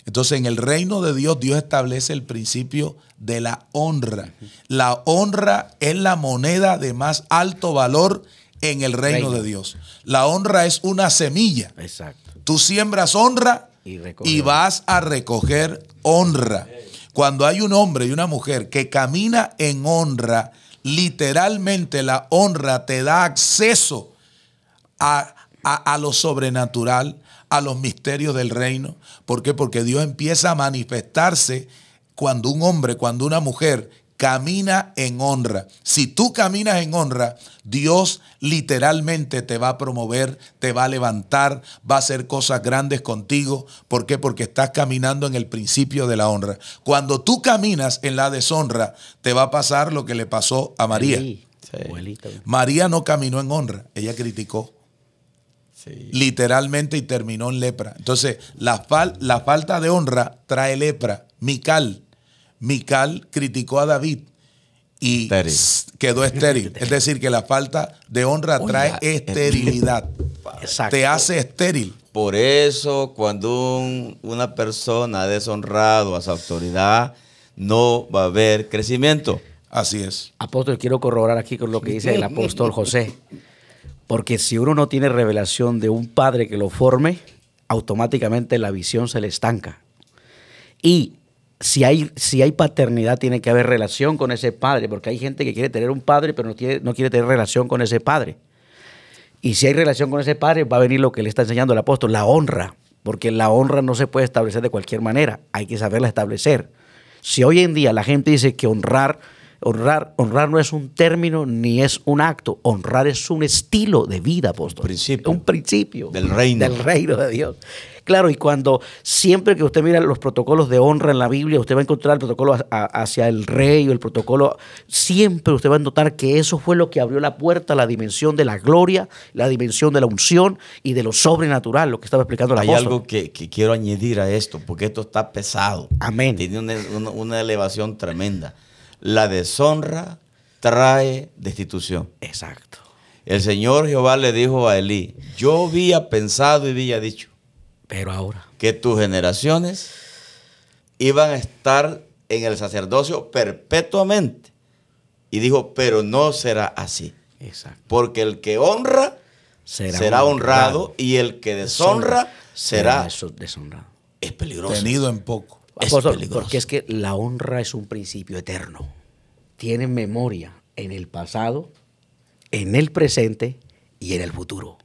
Entonces, en el reino de Dios, Dios establece el principio de la honra. La honra es la moneda de más alto valor en el reino de Dios. La honra es una semilla. Exacto. Tú siembras honra y vas a recoger honra. Cuando hay un hombre y una mujer que camina en honra, literalmente la honra te da acceso a lo sobrenatural, a los misterios del reino. ¿Por qué? Porque Dios empieza a manifestarse cuando un hombre, cuando una mujer camina en honra. Si tú caminas en honra, Dios literalmente te va a promover, te va a levantar, va a hacer cosas grandes contigo. ¿Por qué? Porque estás caminando en el principio de la honra. Cuando tú caminas en la deshonra, te va a pasar lo que le pasó a María. Sí. Abuelita. María no caminó en honra, ella criticó. Sí. Literalmente, y terminó en lepra. Entonces, la falta de honra trae lepra. Mical criticó a David y quedó estéril. Es decir, que la falta de honra trae esterilidad. Exacto. Te hace estéril. Por eso, cuando una persona ha deshonrado a su autoridad, no va a haber crecimiento. Así es. Apóstol, quiero corroborar aquí con lo que dice el apóstol José. Porque si uno no tiene revelación de un padre que lo forme, automáticamente la visión se le estanca. Y si hay paternidad, tiene que haber relación con ese padre, porque hay gente que quiere tener un padre, pero no quiere tener relación con ese padre. Y si hay relación con ese padre, va a venir lo que le está enseñando el apóstol, la honra, porque la honra no se puede establecer de cualquier manera, hay que saberla establecer. Si hoy en día la gente dice que honrar no es un término ni es un acto. Honrar es un estilo de vida, apóstol. Un principio del reino de Dios. Claro, y cuando siempre que usted mira los protocolos de honra en la Biblia, usted va a encontrar el protocolo hacia el rey o el protocolo, siempre usted va a notar que eso fue lo que abrió la puerta a la dimensión de la gloria, la dimensión de la unción y de lo sobrenatural, lo que estaba explicando el apóstol. Hay algo que quiero añadir a esto, porque esto está pesado. Amén. Tiene una elevación tremenda. La deshonra trae destitución. Exacto. El Señor Jehová le dijo a Elí, yo había pensado y había dicho, pero ahora, que tus generaciones iban a estar en el sacerdocio perpetuamente. Y dijo, pero no será así. exacto. Porque el que honra será honrado y el que deshonra será deshonrado. Es peligroso. Tenido en poco. Apóstol, porque es que la honra es un principio eterno. Tiene memoria en el pasado, en el presente y en el futuro.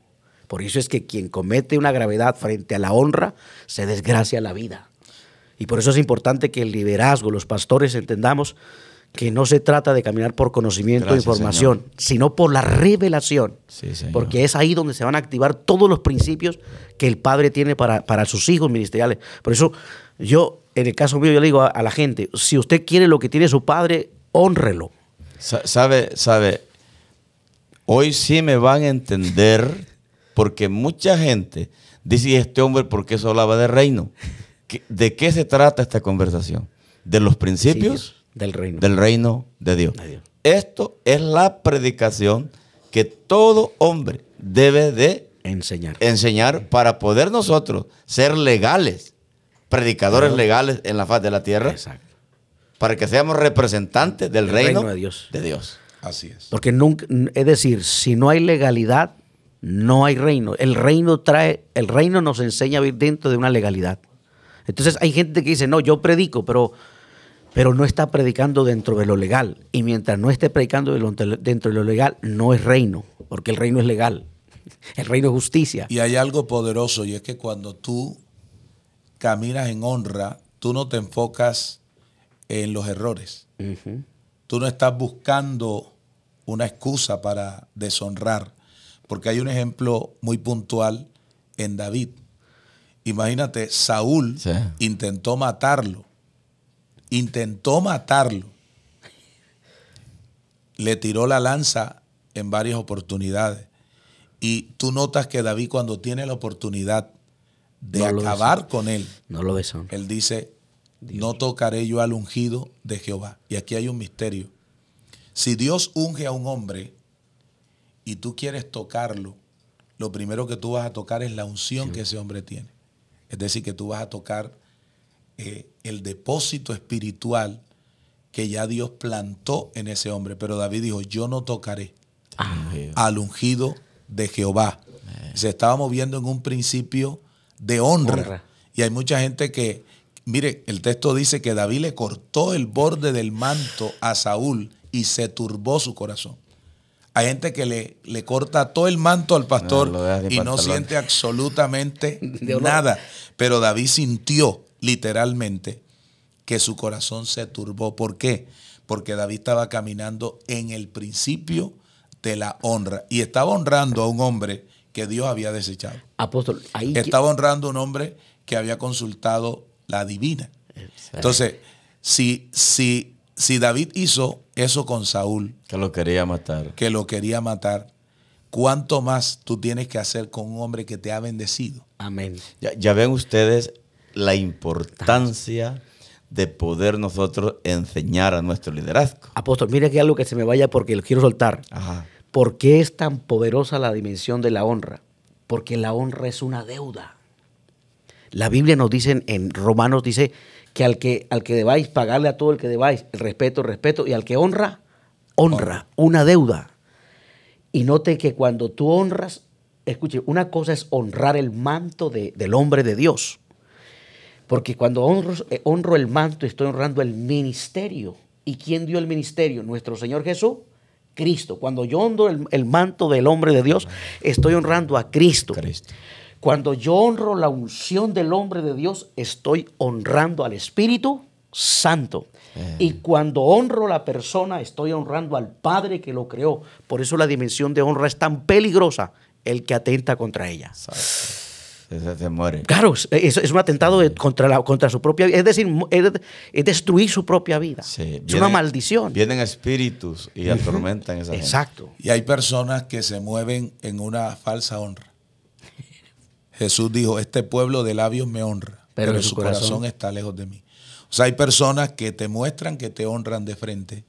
Por eso es que quien comete una gravedad frente a la honra se desgracia la vida. Y por eso es importante que el liderazgo, los pastores, entendamos que no se trata de caminar por conocimiento o información, sino por la revelación. Sí, señor. Porque es ahí donde se van a activar todos los principios que el Padre tiene para sus hijos ministeriales. Por eso yo, en el caso mío, yo le digo a la gente, si usted quiere lo que tiene su Padre, hónrelo. Sabe, Hoy sí me van a entender, porque mucha gente dice, ¿y este hombre por qué solo hablaba de reino? ¿De qué se trata esta conversación? De los principios del reino de Dios. de Dios. Esto es la predicación que todo hombre debe de enseñar para poder nosotros ser legales, predicadores legales en la faz de la tierra. Exacto. Para que seamos representantes del reino de Dios. Así es. Porque nunca, es decir, si no hay legalidad, no hay reino. El reino nos enseña a vivir dentro de una legalidad. Entonces hay gente que dice, no, yo predico, pero no está predicando dentro de lo legal. Y mientras no esté predicando dentro de lo legal, no es reino, porque el reino es legal. El reino es justicia. Y hay algo poderoso, y es que cuando tú caminas en honra, tú no te enfocas en los errores. Uh-huh. Tú no estás buscando una excusa para deshonrar, porque hay un ejemplo muy puntual en David. Imagínate, Saúl intentó matarlo. Le tiró la lanza en varias oportunidades. Y tú notas que David, cuando tiene la oportunidad de acabar con él, no lo deshonra. Él dice, no tocaré yo al ungido de Jehová. Y aquí hay un misterio. Si Dios unge a un hombre y tú quieres tocarlo, lo primero que tú vas a tocar es la unción que ese hombre tiene. Es decir, que tú vas a tocar el depósito espiritual que ya Dios plantó en ese hombre. Pero David dijo, yo no tocaré al ungido de Jehová. Se estaba moviendo en un principio de honra. Y hay mucha gente que, mire, el texto dice que David le cortó el borde del manto a Saúl y se turbó su corazón. Hay gente que le corta todo el manto al pastor y no siente absolutamente nada. Pero David sintió literalmente que su corazón se turbó. ¿Por qué? Porque David estaba caminando en el principio de la honra y estaba honrando a un hombre que Dios había desechado. Apóstol, estaba honrando a un hombre que había consultado la divina. Entonces, si David hizo eso con Saúl, que lo quería matar, ¿cuánto más tú tienes que hacer con un hombre que te ha bendecido? Amén. Ya ven ustedes la importancia de poder nosotros enseñar a nuestro liderazgo. Apóstol, mire que algo que se me vaya porque lo quiero soltar. Ajá. ¿Por qué es tan poderosa la dimensión de la honra? Porque la honra es una deuda. La Biblia nos dice, en Romanos dice que al que debáis, pagarle a todo el que debáis, el respeto, y al que honra, una deuda. Y note que cuando tú honras, escuche, una cosa es honrar el manto del hombre de Dios. Porque cuando honro el manto, estoy honrando el ministerio. ¿Y quién dio el ministerio? Nuestro Señor Jesús, Cristo. Cuando yo honro el manto del hombre de Dios, estoy honrando a Cristo. Cuando yo honro la unción del hombre de Dios, estoy honrando al Espíritu Santo. Y cuando honro a la persona, estoy honrando al Padre que lo creó. Por eso la dimensión de honra es tan peligrosa, el que atenta contra ella. Se muere. Claro, es un atentado contra su propia vida. Es decir, es destruir su propia vida. Sí, es una maldición. Vienen espíritus y atormentan esa gente. Exacto. Y hay personas que se mueven en una falsa honra. Jesús dijo, este pueblo de labios me honra, pero su corazón está lejos de mí. O sea, hay personas que te muestran que te honran de frente,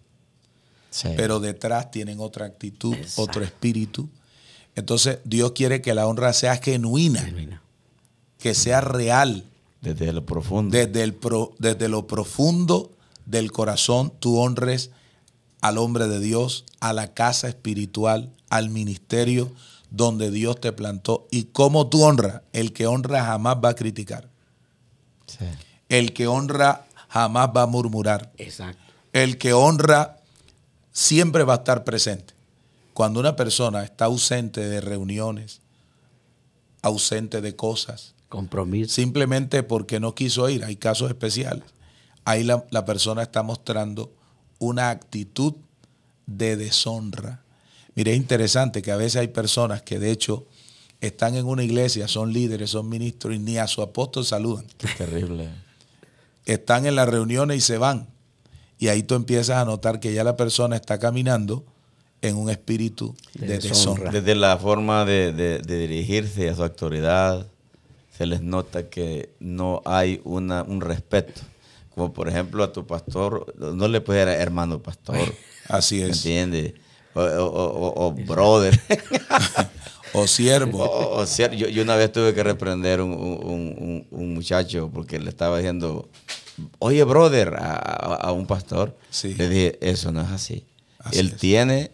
pero detrás tienen otra actitud, otro espíritu. Entonces, Dios quiere que la honra sea genuina. Que sea real. Desde lo profundo. Desde lo profundo del corazón, tú honres al hombre de Dios, a la casa espiritual, al ministerio donde Dios te plantó. ¿Y cómo tú honras? El que honra jamás va a criticar. Sí. El que honra jamás va a murmurar. Exacto. El que honra siempre va a estar presente. Cuando una persona está ausente de reuniones, ausente de cosas, compromiso, simplemente porque no quiso ir, hay casos especiales, ahí la persona está mostrando una actitud de deshonra. Mire, es interesante que a veces hay personas que de hecho están en una iglesia, son líderes, son ministros y ni a su apóstol saludan. Qué terrible. Están en las reuniones y se van. Y ahí tú empiezas a notar que ya la persona está caminando en un espíritu de deshonra. deshonra. Desde la forma de dirigirse a su autoridad, se les nota que no hay un respeto. Como por ejemplo a tu pastor, no le puedes decir hermano pastor, Así ¿me es. entiendes? O brother. O siervo. Yo una vez tuve que reprender un muchacho porque le estaba diciendo, oye brother, a un pastor. Sí. Le dije, eso no es así. Así Él es. tiene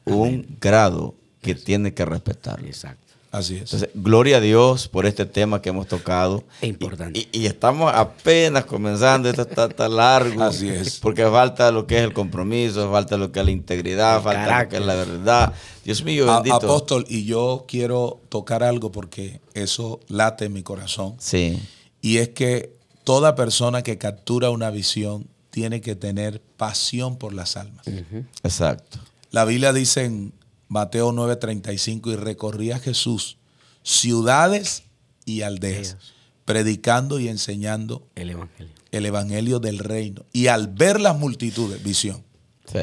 un grado que tiene que respetarlo. Exacto. Así es. Entonces, gloria a Dios por este tema que hemos tocado. Es importante. Y estamos apenas comenzando, esto está largo. Así es. Porque falta lo que es el compromiso, falta lo que es la integridad, El falta carácter. lo que es la verdad. Dios mío, bendito. Apóstol, y yo quiero tocar algo porque eso late en mi corazón. Sí, Y es que toda persona que captura una visión tiene que tener pasión por las almas. exacto. La Biblia dice en Mateo 9:35, y recorría Jesús ciudades y aldeas, predicando y enseñando El evangelio. el evangelio del reino. Y al ver las multitudes, visión, Sí.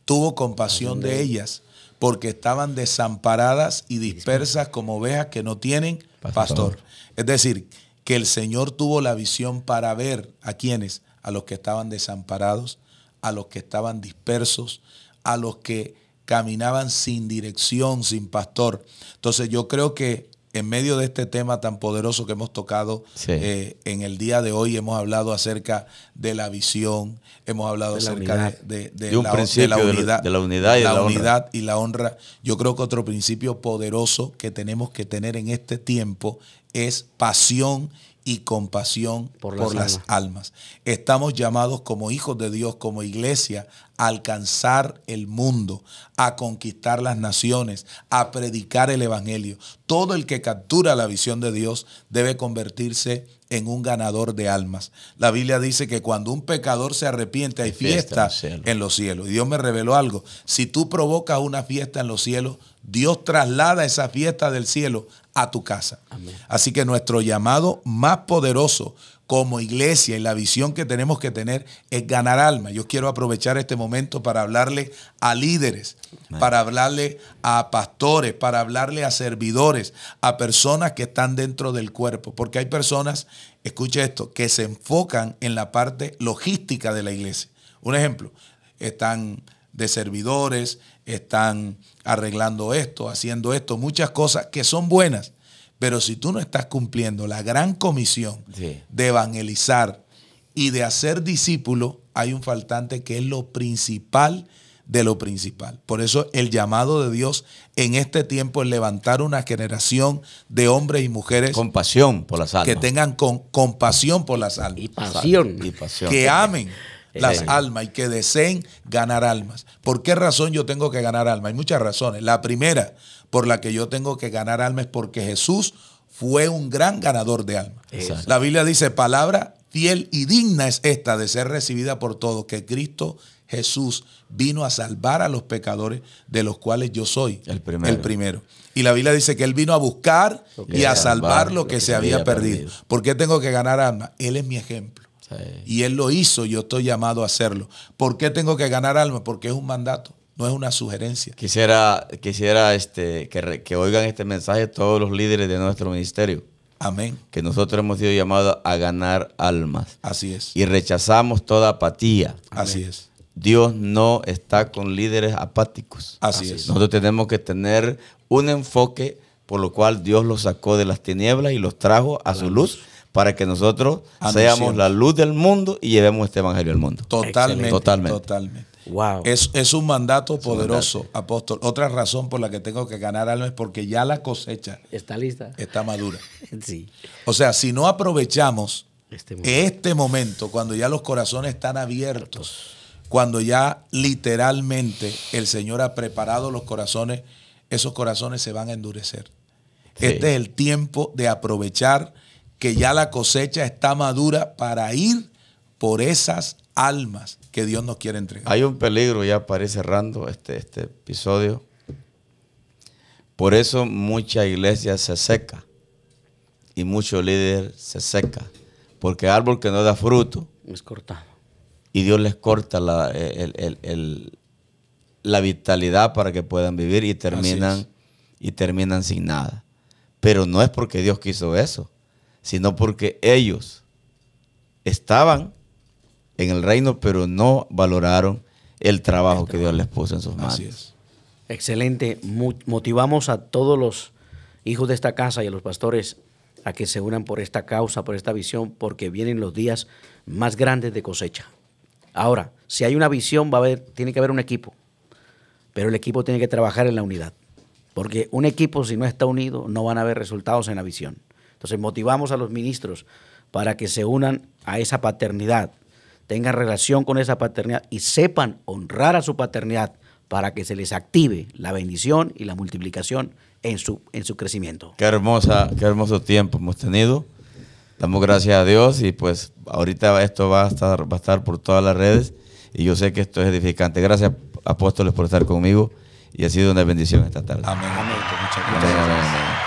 tuvo compasión de ellas, porque estaban desamparadas y dispersas como ovejas que no tienen pastor. Es decir, que el Señor tuvo la visión para ver a quienes, a los que estaban desamparados, a los que estaban dispersos, a los que caminaban sin dirección, sin pastor. Entonces yo creo que en medio de este tema tan poderoso que hemos tocado Sí. en el día de hoy, hemos hablado acerca de la visión, hemos hablado De la acerca unidad. de un principio de la unidad y de la honra. unidad y la honra. Yo creo que otro principio poderoso que tenemos que tener en este tiempo es pasión y compasión por las almas. Estamos llamados como hijos de Dios, como iglesia, a alcanzar el mundo, a conquistar las naciones, a predicar el evangelio. Todo el que captura la visión de Dios debe convertirse en un ganador de almas. La Biblia dice que cuando un pecador se arrepiente hay fiesta en los cielos. Y Dios me reveló algo. Si tú provocas una fiesta en los cielos, Dios traslada esa fiesta del cielo a tu casa. Amén. Así que nuestro llamado más poderoso como iglesia y la visión que tenemos que tener es ganar almas. Yo quiero aprovechar este momento para hablarle a líderes, para hablarle a pastores, para hablarle a servidores, a personas que están dentro del cuerpo. Porque hay personas, escuche esto, que se enfocan en la parte logística de la iglesia. Un ejemplo, están de servidores, están arreglando esto, haciendo esto, muchas cosas que son buenas. Pero si tú no estás cumpliendo la gran comisión de evangelizar y de hacer discípulos, hay un faltante que es lo principal de lo principal. Por eso el llamado de Dios en este tiempo es levantar una generación de hombres y mujeres con pasión por las almas, que tengan compasión por las almas y pasión, que amen las almas y que deseen ganar almas. ¿Por qué razón yo tengo que ganar almas? Hay muchas razones. La primera por la que yo tengo que ganar almas es porque Jesús fue un gran ganador de almas. Exacto. La Biblia dice, palabra fiel y digna es esta de ser recibida por todos, que Cristo Jesús vino a salvar a los pecadores, de los cuales yo soy el primero. Y la Biblia dice que Él vino a buscar y a salvar lo que se había perdido. ¿Por qué tengo que ganar almas? Él es mi ejemplo. Sí. Y Él lo hizo, yo estoy llamado a hacerlo. ¿Por qué tengo que ganar almas? Porque es un mandato, no es una sugerencia. Quisiera que oigan este mensaje todos los líderes de nuestro ministerio. Amén. Que nosotros hemos sido llamados a ganar almas. Así es. Y rechazamos toda apatía. Así es. Dios no está con líderes apáticos. Así es. Nosotros tenemos que tener un enfoque por lo cual Dios los sacó de las tinieblas y los trajo a su luz para que nosotros seamos la luz del mundo y llevemos este evangelio al mundo. Totalmente. Totalmente. Wow. Es un mandato poderoso, apóstol. Otra razón por la que tengo que ganar almas es porque ya la cosecha está lista, está madura. Sí. O sea, si no aprovechamos este momento, cuando ya los corazones están abiertos, cuando ya literalmente el Señor ha preparado los corazones, esos corazones se van a endurecer. Sí. Este es el tiempo de aprovechar que ya la cosecha está madura para ir por esas almas que Dios nos quiere entregar. Hay un peligro ya para ir cerrando este episodio. Por eso mucha iglesia se seca y mucho líder se seca. Porque árbol que no da fruto es cortado. Y Dios les corta la vitalidad para que puedan vivir y terminan sin nada. Pero no es porque Dios quiso eso, sino porque ellos estaban en el reino, pero no valoraron el trabajo que Dios les puso en sus manos. Así es. Excelente. Motivamos a todos los hijos de esta casa y a los pastores a que se unan por esta causa, por esta visión, porque vienen los días más grandes de cosecha. Ahora, si hay una visión, tiene que haber un equipo, pero el equipo tiene que trabajar en la unidad, porque un equipo, si no está unido, no van a haber resultados en la visión. Entonces, motivamos a los ministros para que se unan a esa paternidad, tengan relación con esa paternidad y sepan honrar a su paternidad para que se les active la bendición y la multiplicación en su crecimiento. Qué hermoso tiempo hemos tenido. Damos gracias a Dios y pues ahorita esto va a estar por todas las redes y yo sé que esto es edificante. Gracias, apóstoles, por estar conmigo y ha sido una bendición esta tarde. Amén. Amén. Muchas Amén, gracias. amén, amén.